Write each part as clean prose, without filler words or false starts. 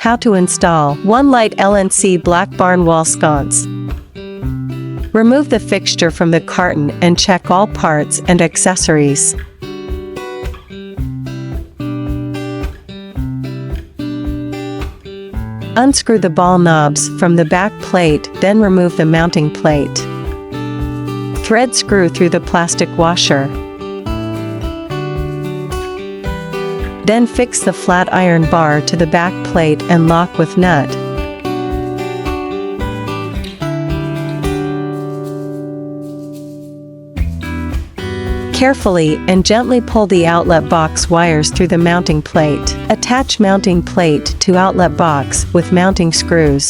How to install 1 light LNC black barn wall sconce. Remove the fixture from the carton and check all parts and accessories. Unscrew the ball knobs from the back plate, then remove the mounting plate. Thread screw through the plastic washer. Then fix the flat iron bar to the back plate and lock with nut. Carefully and gently pull the outlet box wires through the mounting plate. Attach mounting plate to outlet box with mounting screws.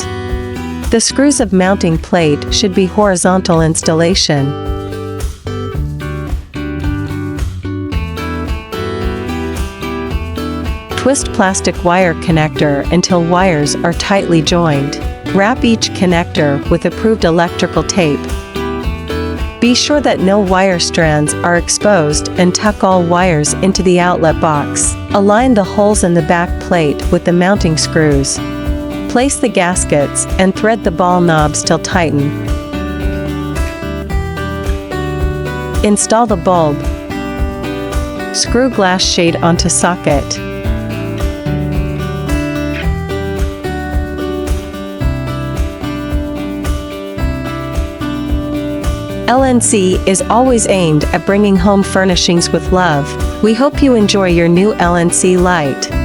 The screws of mounting plate should be horizontal installation. Twist plastic wire connector until wires are tightly joined. Wrap each connector with approved electrical tape. Be sure that no wire strands are exposed and tuck all wires into the outlet box. Align the holes in the back plate with the mounting screws. Place the gaskets and thread the ball knobs till tighten. Install the bulb. Screw glass shade onto socket. LNC is always aimed at bringing home furnishings with love. We hope you enjoy your new LNC light.